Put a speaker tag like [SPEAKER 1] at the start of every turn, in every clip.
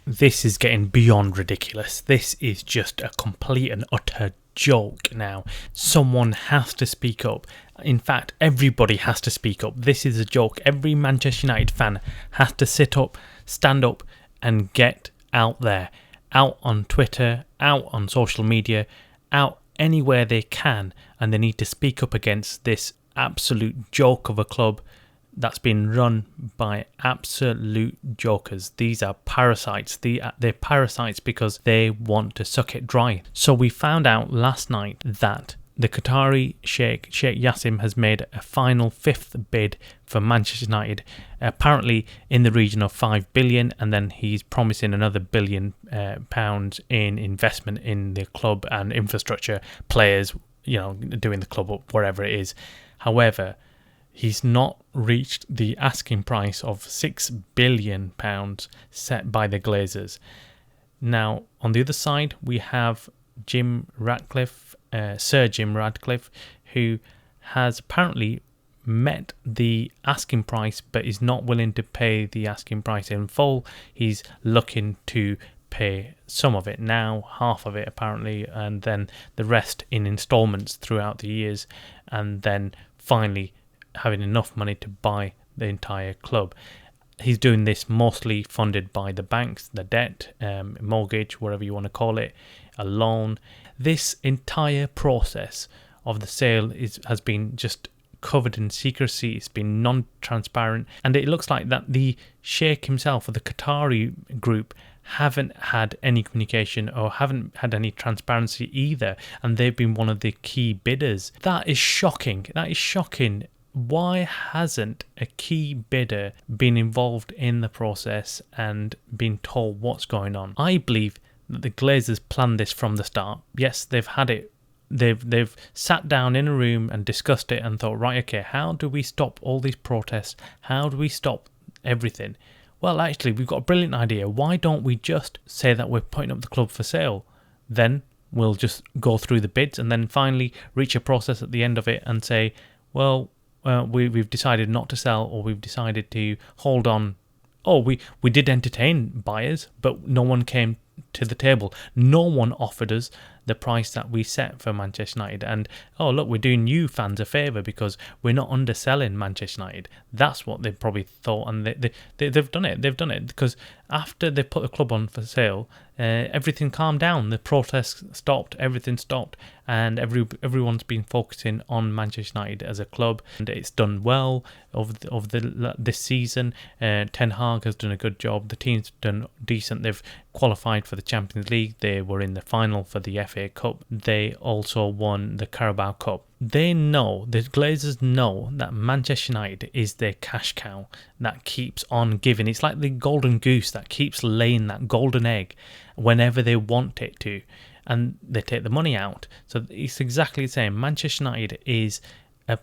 [SPEAKER 1] This is getting beyond ridiculous. This is just a complete and utter joke now. Someone has to speak up. In fact, everybody has to speak up. This is a joke. Every Manchester United fan has to sit up, stand up, and get out there. Out on Twitter, out on social media, out anywhere they can. And they need to speak up against this absolute joke of a club that's been run by absolute jokers. These are parasites. They're parasites because they want to suck it dry. So we found out last night that the Qatari Sheikh Yassim has made a final fifth bid for Manchester United, apparently in the region of 5 billion, and then he's promising another £1 billion in investment in the club and infrastructure, players, doing the club up, wherever it is. However, he's not reached the asking price of £6 billion set by the Glazers. Now, on the other side, we have Sir Jim Ratcliffe, who has apparently met the asking price, but is not willing to pay the asking price in full. He's looking to pay some of it now, half of it apparently, and then the rest in installments throughout the years, and then finally having enough money to buy the entire club. He's doing this mostly funded by the banks, the debt, mortgage, whatever you want to call it, a loan. This entire process of the sale has been just covered in secrecy. It's been non-transparent, and it looks like that the Sheikh himself, or the Qatari group, haven't had any communication or haven't had any transparency either, and they've been one of the key bidders. That is shocking. Why hasn't a key bidder been involved in the process and been told what's going on? I believe that the Glazers planned this from the start. Yes, they've had it. They've sat down in a room and discussed it and thought, right, okay, how do we stop all these protests? How do we stop everything? Well, actually, we've got a brilliant idea. Why don't we just say that we're putting up the club for sale? Then we'll just go through the bids and then finally reach a process at the end of it and say, well, we've decided not to sell, or we've decided to hold on. Oh, we did entertain buyers, but no one came to the table. No one offered us the price that we set for Manchester United. And, oh, look, we're doing you fans a favour because we're not underselling Manchester United. That's what they probably thought, and they've done it. They've done it because after they put the club on for sale, everything calmed down. The protests stopped, everything stopped, and everyone's been focusing on Manchester United as a club, and it's done well over this season. Ten Hag has done a good job. The team's done decent. They've qualified for the Champions League. They were in the final for the FA Cup. They also won the Carabao Cup. The Glazers know that Manchester United is their cash cow that keeps on giving. It's like the golden goose that keeps laying that golden egg whenever they want it to, and they take the money out. So it's exactly the same. Manchester United is a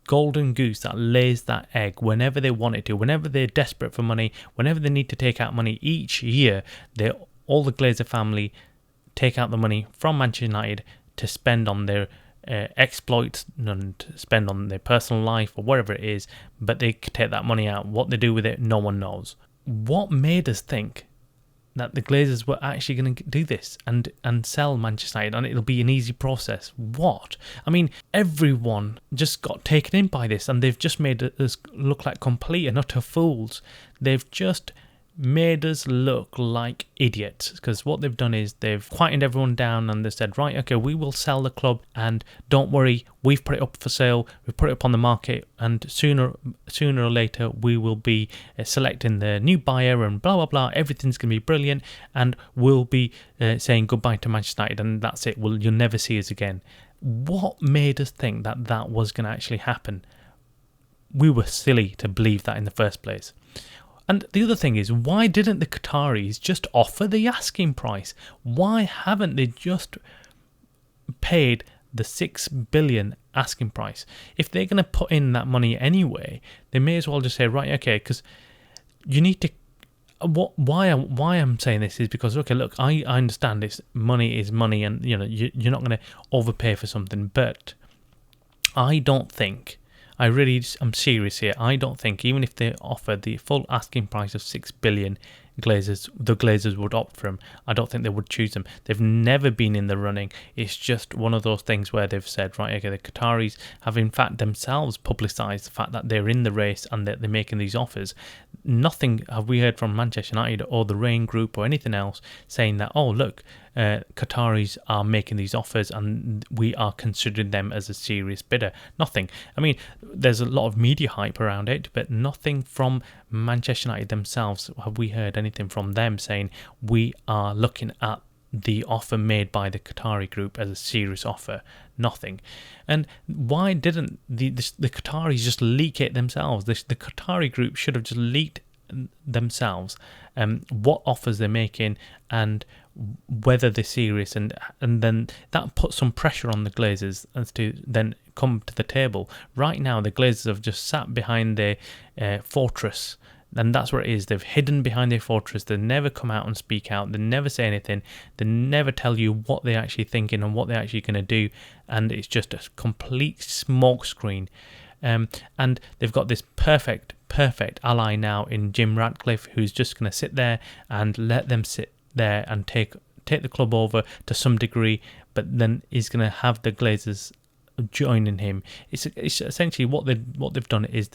[SPEAKER 1] golden goose that lays that egg whenever they want it to, whenever they're desperate for money, whenever they need to take out money each year. All the Glazer family take out the money from Manchester United to spend on their exploits and spend on their personal life or whatever it is, but they take that money out. What they do with it, no one knows. What made us think that the Glazers were actually going to do this and sell Manchester United and it'll be an easy process? What? I mean, everyone just got taken in by this, and they've just made us look like complete and utter fools. They've just made us look like idiots, because what they've done is they've quietened everyone down and they said, right, okay, we will sell the club, and don't worry, we've put it up for sale, we've put it up on the market, and sooner or later we will be selecting the new buyer and blah blah blah, everything's going to be brilliant, and we'll be saying goodbye to Manchester United, and that's it. You'll never see us again. What made us think that was going to actually happen? We were silly to believe that in the first place. And the other thing is, why didn't the Qataris just offer the asking price? Why haven't they just paid the 6 billion asking price? If they're going to put in that money anyway, they may as well just say, right, okay, because you need to... Why I'm saying this is because, okay, look, I understand this. Money is money, and you're not going to overpay for something, but I don't think... I'm serious here. I don't think, even if they offer the full asking price of 6 billion, the Glazers would opt for him. I don't think they would choose him. They've never been in the running. It's just one of those things where they've said, right, okay, the Qataris have in fact themselves publicised the fact that they're in the race and that they're making these offers. Nothing have we heard from Manchester United or the Rain Group or anything else saying that, oh, look, Qataris are making these offers and we are considering them as a serious bidder. Nothing. I mean, there's a lot of media hype around it, but nothing from Manchester United themselves. Have we heard anything from them saying we are looking at the offer made by the Qatari group as a serious offer? Nothing. And why didn't the Qataris just leak it themselves? The Qatari group should have just leaked themselves what offers they're making and whether they're serious, and then that puts some pressure on the Glazers as to then come to the table. Right now the Glazers have just sat behind their fortress, and that's where it is. They've hidden behind their fortress. They never come out and speak out. They never say anything. They never tell you what they're actually thinking and what they're actually going to do, and it's just a complete smokescreen. And they've got this perfect ally now in Jim Ratcliffe, who's just going to sit there and let them sit there and take the club over to some degree, but then he's going to have the Glazers joining him. It's essentially what they've done is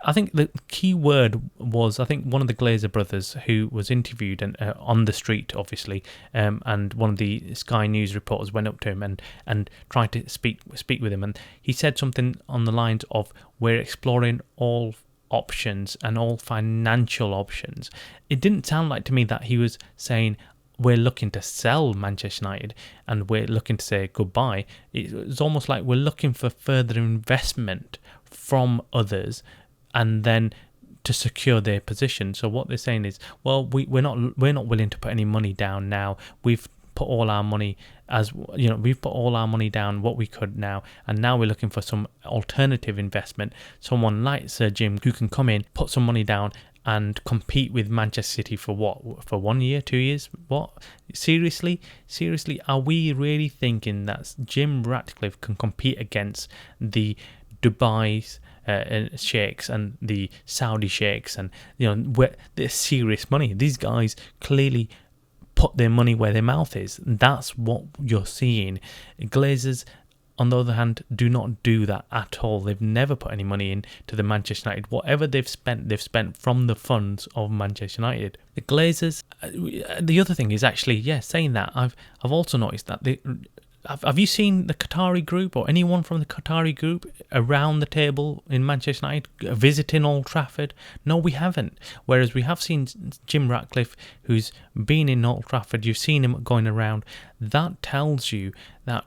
[SPEAKER 1] I think the key word was, I think one of the Glazer brothers who was interviewed and on the street, obviously, and one of the Sky News reporters went up to him and tried to speak with him, and he said something on the lines of, we're exploring all options and all financial options. It didn't sound like to me that he was saying we're looking to sell Manchester United and we're looking to say goodbye. It was almost like we're looking for further investment from others and then to secure their position. So what they're saying is, well, we're not willing to put any money down now. We've put all our money, as you know, we've put all our money down what we could now, and now we're looking for some alternative investment, someone like Sir Jim who can come in, put some money down and compete with Manchester City for what? For 1 year, 2 years? What? Seriously, are we really thinking that Jim Ratcliffe can compete against the Dubai's sheikhs and the Saudi sheikhs, and where they're serious money? These guys clearly put their money where their mouth is. That's what you're seeing. Glazers, on the other hand, do not do that at all. They've never put any money into the Manchester United. Whatever they've spent from the funds of Manchester United. The Glazers, the other thing is actually, saying that, I've also noticed that have you seen the Qatari group or anyone from the Qatari group around the table in Manchester United visiting Old Trafford? No, we haven't. Whereas we have seen Jim Ratcliffe, who's been in Old Trafford. You've seen him going around. That tells you that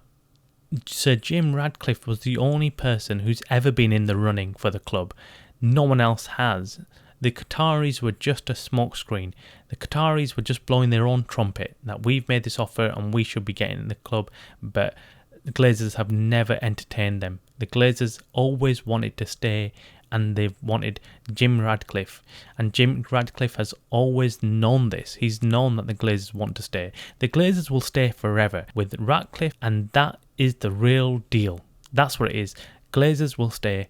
[SPEAKER 1] Sir Jim Ratcliffe was the only person who's ever been in the running for the club. No one else has. The Qataris were just a smokescreen. The Qataris were just blowing their own trumpet that we've made this offer and we should be getting in the club, but the Glazers have never entertained them. The Glazers always wanted to stay, and they've wanted Jim Ratcliffe, and Jim Ratcliffe has always known this. He's known that the Glazers want to stay. The Glazers will stay forever with Ratcliffe, and that is the real deal. That's what it is. Glazers will stay.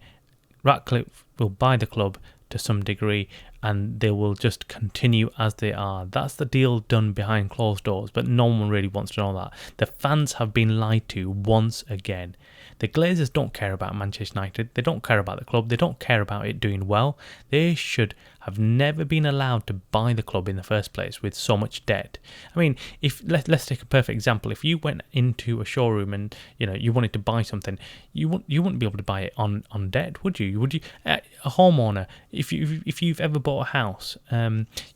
[SPEAKER 1] Ratcliffe will buy the club to some degree, and they will just continue as they are. That's the deal done behind closed doors, but no one really wants to know that. The fans have been lied to once again. The Glazers don't care about Manchester United. They don't care about the club. They don't care about it doing well. They should have never been allowed to buy the club in the first place with so much debt. I mean, if let's take a perfect example. If you went into a showroom and you wanted to buy something, you wouldn't be able to buy it on debt, would you? Would you? A homeowner, if you've ever bought a house,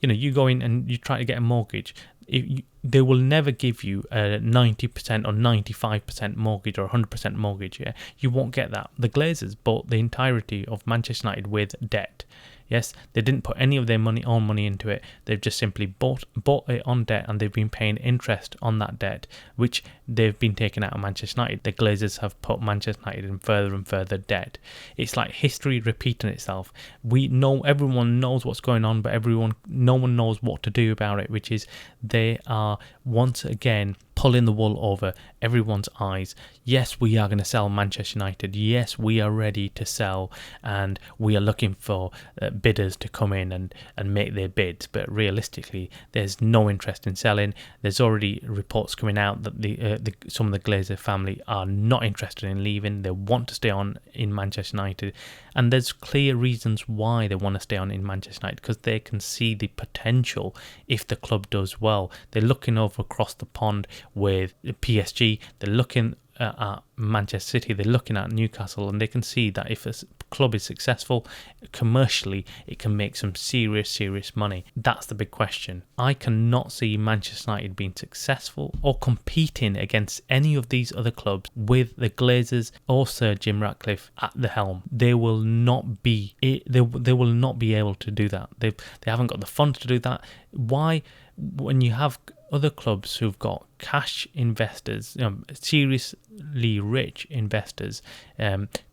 [SPEAKER 1] you go in and you try to get a mortgage. They will never give you a 90% or 95% mortgage or 100% mortgage. Yeah, you won't get that. The Glazers bought the entirety of Manchester United with debt. Yes, they didn't put any of their own money into it. They've just simply bought it on debt, and they've been paying interest on that debt, which they've been taking out of Manchester United. The Glazers have put Manchester United in further and further debt. It's like history repeating itself. Everyone knows what's going on, but no one knows what to do about it, which is they are once again pulling the wool over everyone's eyes. Yes, we are going to sell Manchester United. Yes, we are ready to sell, and we are looking for bidders to come in and make their bids. But realistically, there's no interest in selling. There's already reports coming out that some of the Glazer family are not interested in leaving. They want to stay on in Manchester United, and there's clear reasons why they want to stay on in Manchester United, because they can see the potential if the club does well. They're looking over across the pond with PSG, they're looking at Manchester City, they're looking at Newcastle, and they can see that if a club is successful commercially, it can make some serious money. That's the big question. I cannot see Manchester United being successful or competing against any of these other clubs with the Glazers or Sir Jim Ratcliffe at the helm. They will not be they will not be able to do that. They haven't got the funds to do that. Why, when you have other clubs who've got cash investors, seriously rich investors,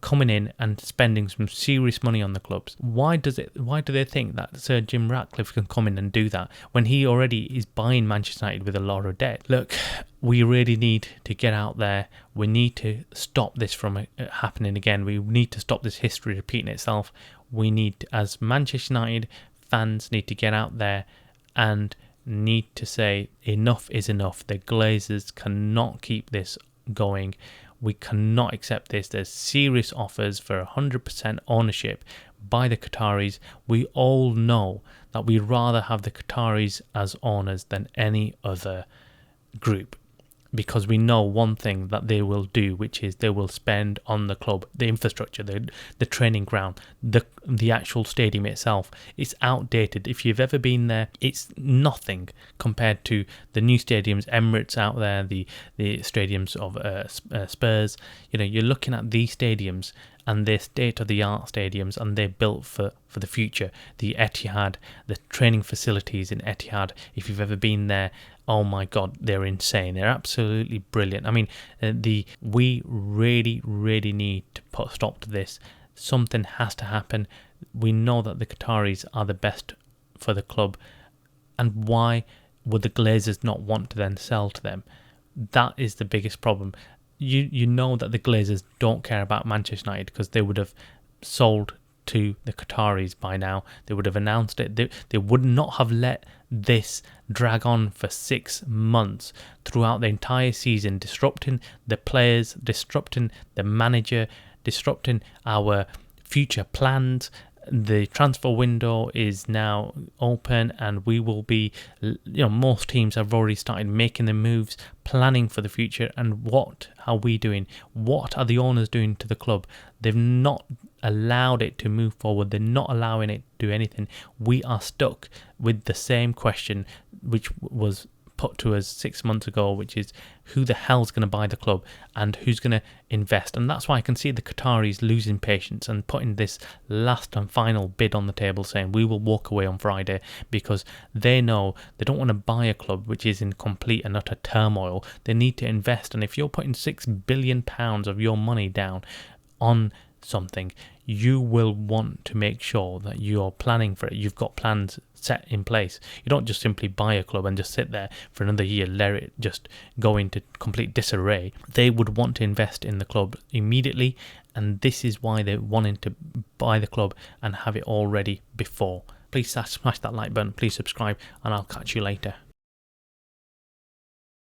[SPEAKER 1] coming in and spending some serious money on the clubs, why do they think that Sir Jim Ratcliffe can come in and do that when he already is buying Manchester United with a lot of debt? Look, we really need to get out there. We need to stop this from happening again. We need to stop this history repeating itself. We need, as Manchester United fans, need to get out there and need to say enough is enough. The Glazers cannot keep this going. We cannot accept this. There's serious offers for 100% ownership by the Qataris. We all know that we'd rather have the Qataris as owners than any other group, because we know one thing that they will do, which is they will spend on the club, the infrastructure, the training ground, the actual stadium itself. It's outdated. If you've ever been there, it's nothing compared to the new stadiums, Emirates out there, the stadiums of Spurs. You're looking at these stadiums, and they're state-of-the-art stadiums, and they're built for the future. The Etihad, the training facilities in Etihad, if you've ever been there, oh my God, they're insane. They're absolutely brilliant. I mean, we really need to put a stop to this. Something has to happen. We know that the Qataris are the best for the club, and why would the Glazers not want to then sell to them? That is the biggest problem. You know that the Glazers don't care about Manchester United, because they would have sold to the Qataris by now. They would have announced it. They would not have let this drag on for 6 months throughout the entire season, disrupting the players, disrupting the manager, disrupting our future plans. The transfer window is now open, and we will be, most teams have already started making their moves, planning for the future. And what are we doing? What are the owners doing to the club? They've not allowed it to move forward. They're not allowing it to do anything. We are stuck with the same question which was put to us 6 months ago, which is who the hell's going to buy the club and who's going to invest. And that's why I can see the Qataris losing patience and putting this last and final bid on the table, saying we will walk away on Friday, because they know they don't want to buy a club which is in complete and utter turmoil. They need to invest, and if you're putting £6 billion of your money down on something, you will want to make sure that you're planning for it. You've got plans set in place. You don't just simply buy a club and just sit there for another year, let it just go into complete disarray. They would want to invest in the club immediately, and this is why they're wanting to buy the club and have it all ready before. Please smash that like button, please subscribe, and I'll catch you later.